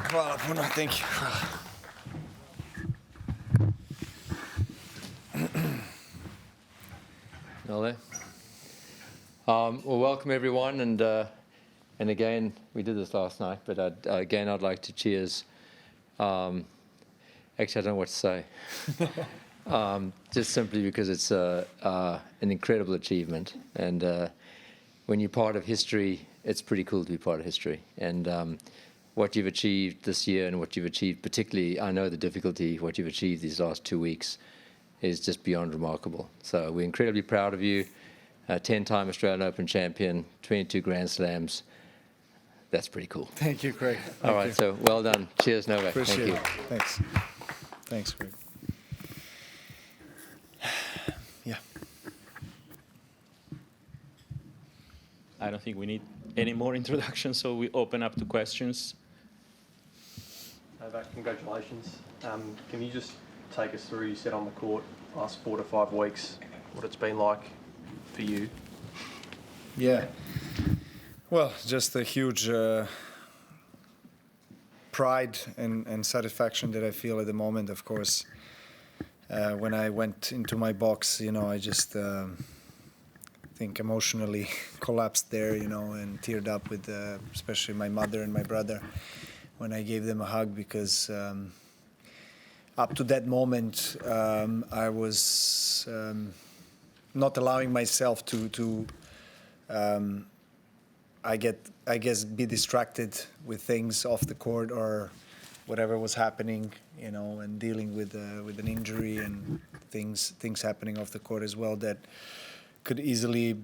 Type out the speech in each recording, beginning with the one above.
Hvala puno, thank you. Well, welcome everyone, and again, we did this last night, but I'd like to cheers. Actually, I don't know what to say. Just simply because it's an incredible achievement, and when you're part of history, it's pretty cool to be part of history. And what you've achieved this year, and what you've achieved, particularly, I know the difficulty, what you've achieved these last 2 weeks, is just beyond remarkable. So we're incredibly proud of you. 10-time Australian Open champion, 22 Grand Slams. That's pretty cool. Thank you, Craig. All right, so well done. Cheers, Novak. Appreciate Thank you. it. Thanks. Thanks, Craig. Yeah. I don't think we need any more introduction, so we open up to questions. Novak, congratulations. Can you just take us through, you said on the court, last 4 to 5 weeks, what it's been like for you? Yeah. Well, just a huge pride and satisfaction that I feel at the moment, of course. When I went into my box, I just think emotionally collapsed there, and teared up with especially my mother and my brother when I gave them a hug, because up to that moment, I was not allowing myself to I guess, be distracted with things off the court or whatever was happening, and dealing with an injury and things happening off the court as well that could easily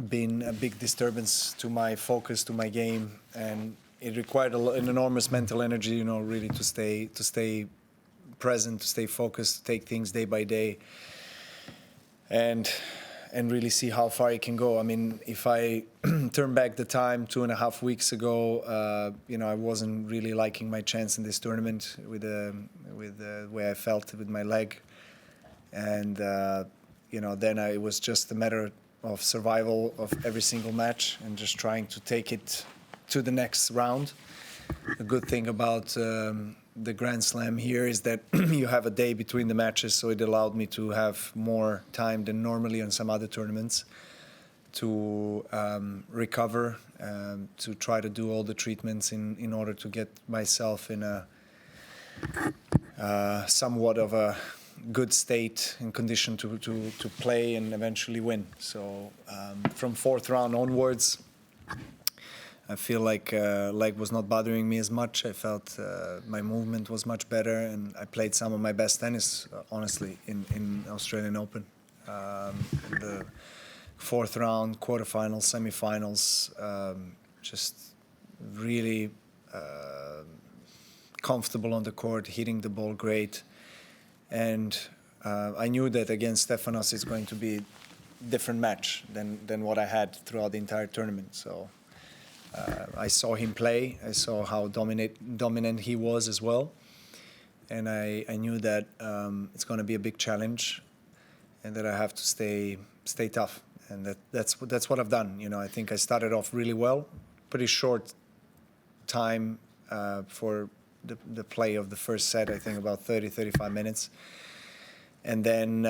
been a big disturbance to my focus, to my game, and it required an enormous mental energy, really to stay present, to stay focused, to take things day by day, and really see how far it can go. I mean, if I turn back the time 2.5 weeks ago, I wasn't really liking my chance in this tournament with the way I felt with my leg, and then it was just a matter of survival of every single match and just trying to take it to the next round. The good thing about the Grand Slam here is that you have a day between the matches, so it allowed me to have more time than normally on some other tournaments to recover, to try to do all the treatments in order to get myself in a somewhat of a good state and condition to play and eventually win. So from 4th round onwards, I feel like leg was not bothering me as much. I felt my movement was much better, and I played some of my best tennis, honestly, in Australian Open. In the 4th round, quarterfinals, semifinals, just really comfortable on the court, hitting the ball great. And I knew that against Stefanos it's going to be a different match than what I had throughout the entire tournament. So I saw him play. I saw how dominant he was as well. And I knew that it's going to be a big challenge and that I have to stay tough. And that's what I've done. I think I started off really well. Pretty short time for the play of the first set, I think about 30-35 minutes. And then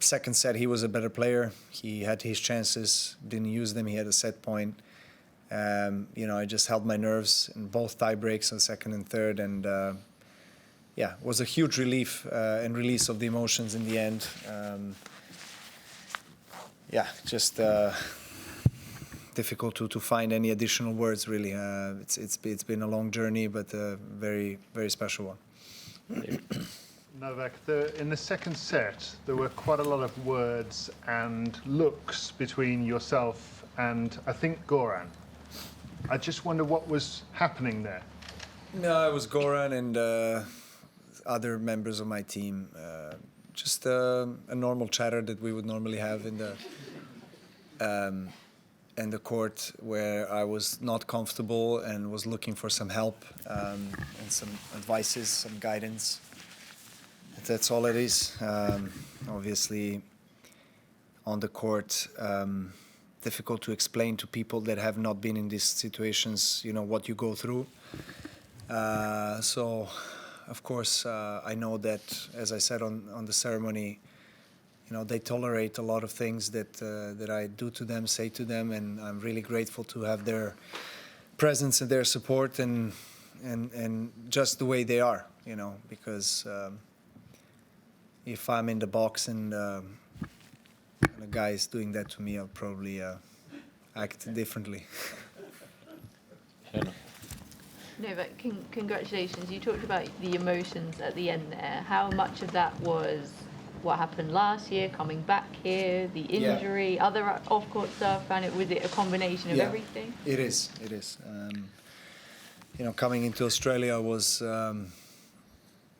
second set, he was a better player. He had his chances, didn't use them. He had a set point. I just held my nerves in both tie breaks on second and third. And it was a huge relief and release of the emotions in the end. Difficult to find any additional words, really. It's been a long journey, but a very, very special one. Novak, in the second set, there were quite a lot of words and looks between yourself and, I think, Goran. I just wonder what was happening there. No, it was Goran and other members of my team. Just a normal chatter that we would normally have in the court, where I was not comfortable and was looking for some help and some advices, some guidance. That's all it is. Obviously, on the court, difficult to explain to people that have not been in these situations, what you go through. So, of course, I know that, as I said on the ceremony, they tolerate a lot of things that I do to them, say to them, and I'm really grateful to have their presence and their support and just the way they are, because if I'm in the box and a guy is doing that to me, I'll probably act differently. Novak, congratulations. You talked about the emotions at the end there. How much of that was what happened last year, coming back here, the injury, other off-court stuff, and was it a combination of everything? It is. Coming into Australia was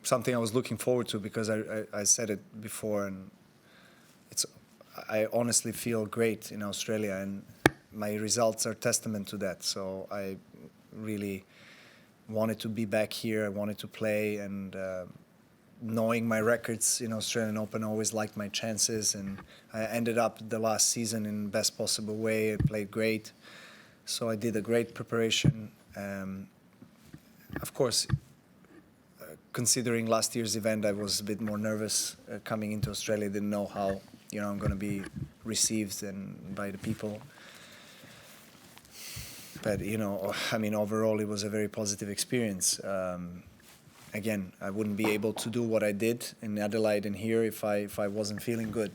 something I was looking forward to because I said it before, and I honestly feel great in Australia, and my results are testament to that. So I really wanted to be back here. I wanted to play, and knowing my records in Australian Open, I always liked my chances, and I ended up the last season in the best possible way. I played great, so I did a great preparation. Of course, considering last year's event, I was a bit more nervous coming into Australia. Didn't know how I'm going to be received and by the people. But overall, it was a very positive experience. Again, I wouldn't be able to do what I did in Adelaide and here if I wasn't feeling good,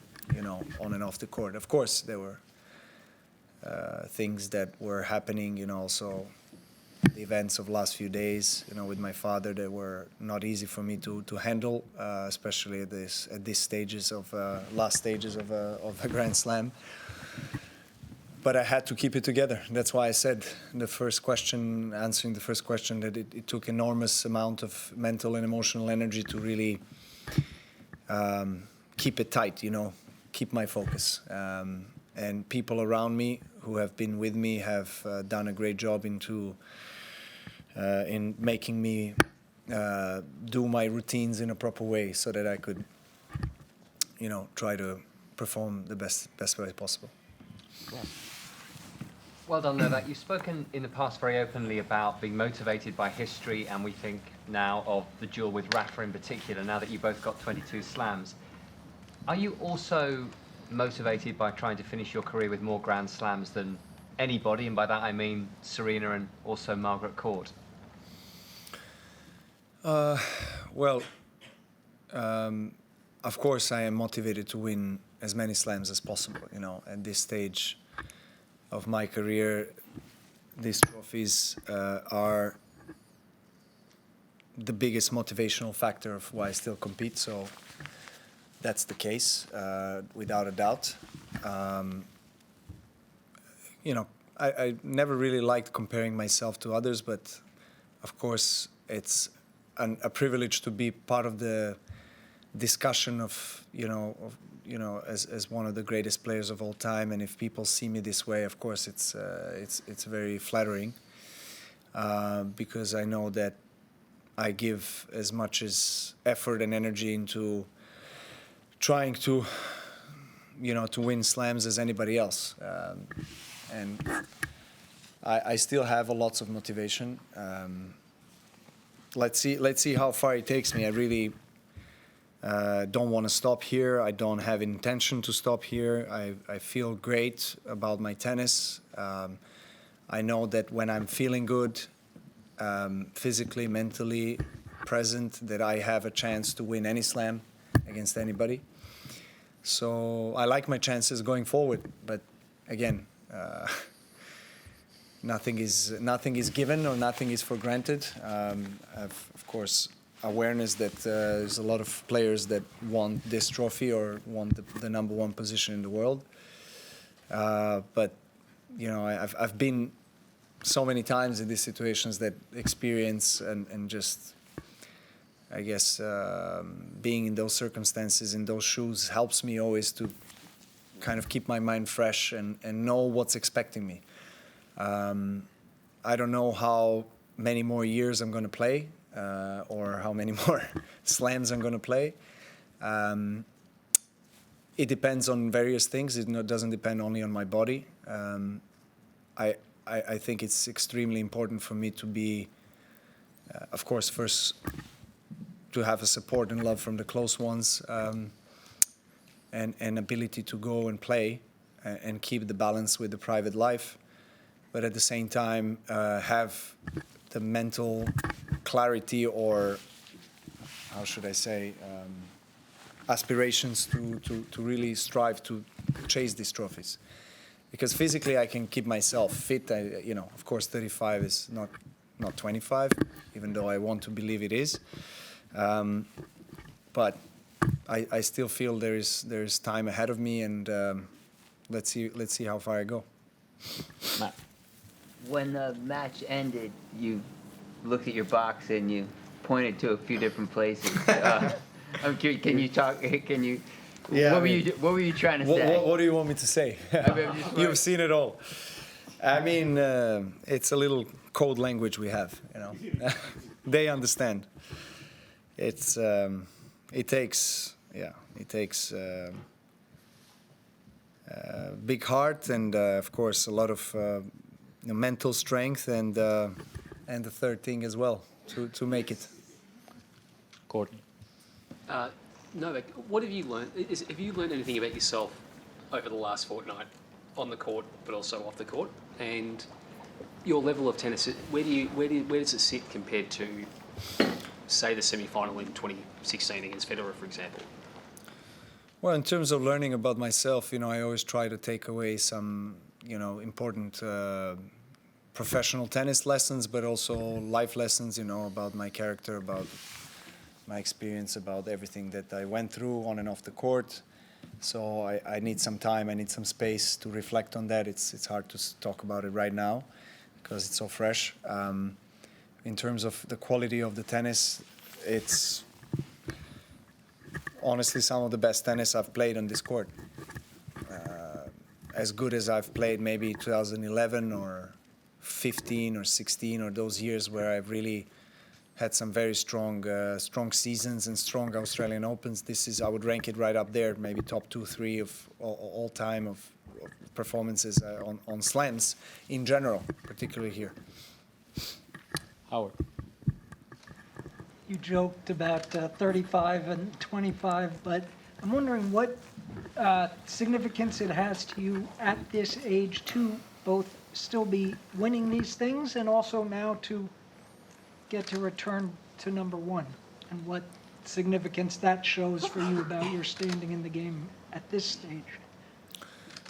on and off the court. Of course, there were things that were happening, also the events of last few days, with my father, that were not easy for me to handle, especially at these stages of last stages of a Grand Slam. But I had to keep it together. That's why I said answering the first question, that it took enormous amount of mental and emotional energy to really keep it tight, keep my focus. And people around me who have been with me have done a great job in making me do my routines in a proper way so that I could, try to perform the best way possible. Yeah. Well done, Novak. You've spoken in the past very openly about being motivated by history, and we think now of the duel with Rafa in particular, now that you both got 22 slams. Are you also motivated by trying to finish your career with more Grand Slams than anybody, and by that I mean Serena and also Margaret Court? Of course I am motivated to win as many slams as possible. At this stage of my career, these trophies are the biggest motivational factor of why I still compete. So that's the case, without a doubt. I never really liked comparing myself to others, but of course it's a privilege to be part of the discussion of as one of the greatest players of all time. And if people see me this way, of course it's very flattering, because I know that I give as much as effort and energy into trying to win slams as anybody else, and I still have lots of motivation. Let's see how far it takes me. I really don't want to stop here. I don't have intention to stop here. I feel great about my tennis. I know that when I'm feeling good, physically, mentally present, that I have a chance to win any slam against anybody. So I like my chances going forward. But again, nothing is given or nothing is for granted. I've, of course, awareness that there's a lot of players that want this trophy or want the number one position in the world. But I've been so many times in these situations that experience and just, I guess, being in those circumstances, in those shoes, helps me always to kind of keep my mind fresh and know what's expecting me. I don't know how many more years I'm going to play, or how many more slams I'm going to play. It depends on various things. It doesn't depend only on my body. I think it's extremely important for me to be of course, first to have a support and love from the close ones, and ability to go and play and keep the balance with the private life, but at the same time have the mental clarity, or how should I say, aspirations to really strive to chase these trophies. Because physically I can keep myself fit. Of course 35 is not 25, even though I want to believe it is. But I still feel there is time ahead of me, and let's see how far I go. Matt. When the match ended, you looked at your box and you pointed to a few different places. I'm curious, can you talk? Can you? Yeah, What were you trying to say? What do you want me to say? You've seen it all. I mean, it's a little code language we have. They understand. It takes big heart and of course a lot of mental strength and the third thing as well to make it. Courtney. Novak, what have you learned? Have you learned anything about yourself over the last fortnight on the court, but also off the court? And your level of tennis, where does it sit compared to, say, the semi-final in 2016 against Federer, for example? Well, in terms of learning about myself, I always try to take away some, important professional tennis lessons, but also life lessons, about my character, about my experience, about everything that I went through on and off the court. So I need some time, I need some space to reflect on that. It's hard to talk about it right now because it's so fresh. In terms of the quality of the tennis, it's honestly some of the best tennis I've played on this court. As good as I've played maybe 2011 or 15 or 16 or those years where I've really had some very strong seasons and strong Australian Opens. I would rank it right up there, maybe top 2, 3 of all time of performances on slams in general, particularly here. Howard. You joked about 35 and 25, but I'm wondering what significance it has to you at this age to both still be winning these things and also now to get to return to number one, and what significance that shows for you about your standing in the game at this stage.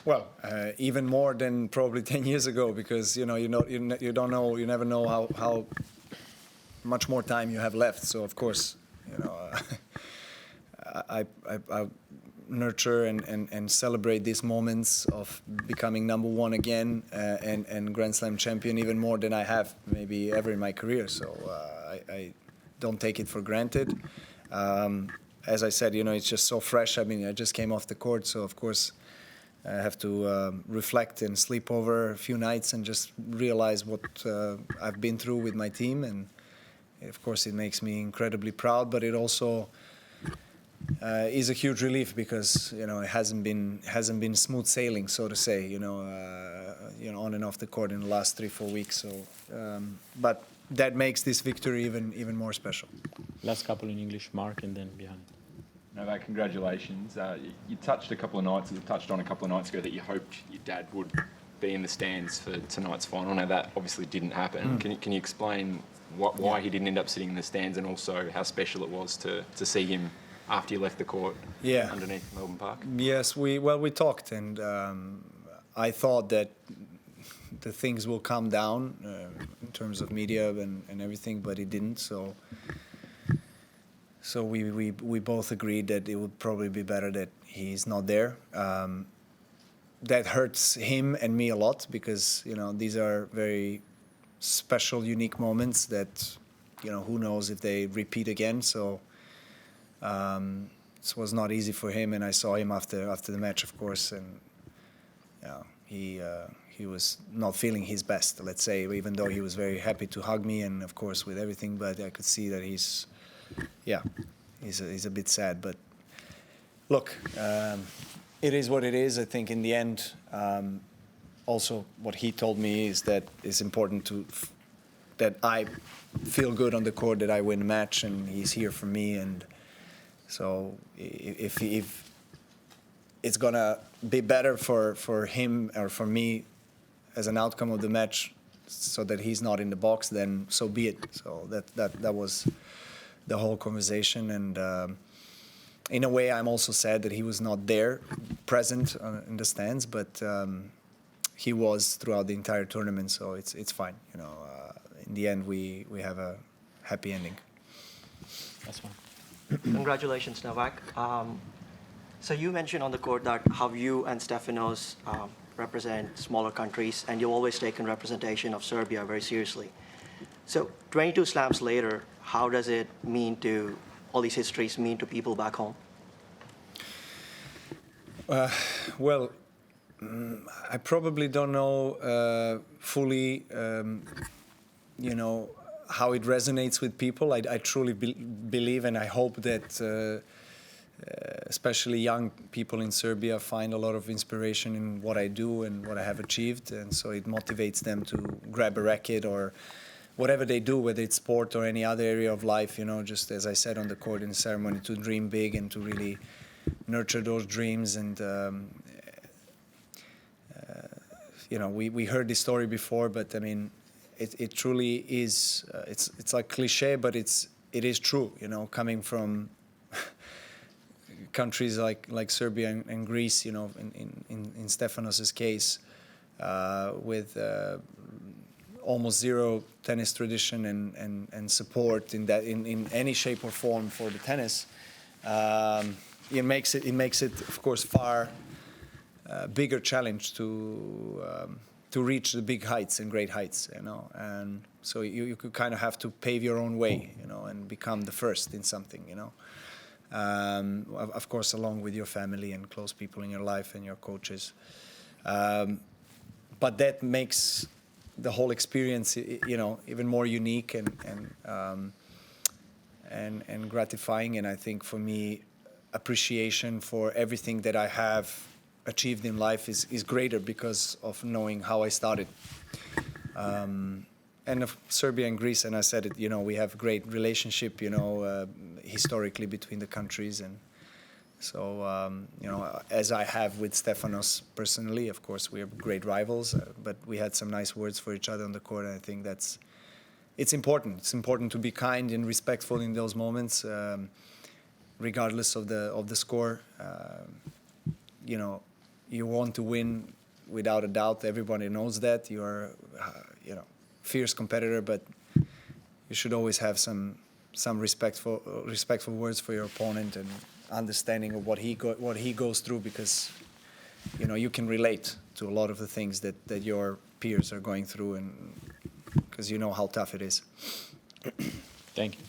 Well, even more than probably 10 years ago, because you don't know, you never know how much more time you have left. So of course, I nurture and celebrate these moments of becoming number one again and Grand Slam champion even more than I have maybe ever in my career. So I don't take it for granted. As I said, it's just so fresh. I mean, I just came off the court, so of course I have to reflect and sleep over a few nights and just realize what I've been through with my team. And of course it makes me incredibly proud, but it also is a huge relief because it hasn't been smooth sailing, so to say, on and off the court in the last 3-4 weeks. So, but that makes this victory even more special. Last couple in English, Mark, and then behind. Novak, congratulations. You touched on a couple of nights ago that you hoped your dad would be in the stands for tonight's final. Now that obviously didn't happen. Can you explain why he didn't end up sitting in the stands, and also how special it was to see him after you left the court underneath Melbourne Park? Yes, we talked, and I thought that the things will calm down in terms of media and everything, but it didn't. So we both agreed that it would probably be better that he's not there. That hurts him and me a lot because these are very special, unique moments that who knows if they repeat again. So. It was not easy for him, and I saw him after the match, of course, and he was not feeling his best, let's say, even though he was very happy to hug me and, of course, with everything, but I could see that he's a bit sad. But look, it is what it is. I think in the end, also what he told me is that it's important that I feel good on the court, that I win a match, and he's here for me. And so if it's gonna be better for him or for me as an outcome of the match, so that he's not in the box, then so be it. So that was the whole conversation. And in a way, I'm also sad that he was not there, present in the stands, but he was throughout the entire tournament. So it's fine. You know, in the end, we have a happy ending. That's fine. Congratulations, Novak. So you mentioned on the court that how you and Stefanos represent smaller countries, and you've always taken representation of Serbia very seriously. So 22 slams later, how does it mean to all these histories mean to people back home? Well, I probably don't know fully, you know, how it resonates with people. I truly believe, and I hope that especially young people in Serbia find a lot of inspiration in what I do and what I have achieved, and so it motivates them to grab a racket or whatever they do, whether it's sport or any other area of life, you know, just as I said on the court in the ceremony, to dream big and to really nurture those dreams. And you know, we heard this story before, but I mean, it truly is. It's like cliche, but it is true. You know, coming from countries like Serbia and Greece, you know, in Stefanos's case, with almost zero tennis tradition and support in any shape or form for the tennis, it makes it of course far bigger challenge to reach the big heights and great heights, you know. And so you could kind of have to pave your own way, you know, and become the first in something, you know. Of course, along with your family and close people in your life and your coaches. But that makes the whole experience, you know, even more unique and gratifying. And I think for me, appreciation for everything that I have achieved in life is greater because of knowing how I started. And of Serbia and Greece, and I said it, you know, we have a great relationship, you know, historically between the countries. And so, you know, as I have with Stefanos personally, of course, we are great rivals, but we had some nice words for each other on the court, and I think it's important. It's important to be kind and respectful in those moments, regardless of the score. You know, you want to win without a doubt. Everybody knows that. You are, you know, fierce competitor, but you should always have some respectful words for your opponent and understanding of what he goes through, because you know you can relate to a lot of the things that your peers are going through, and because you know how tough it is. Thank you.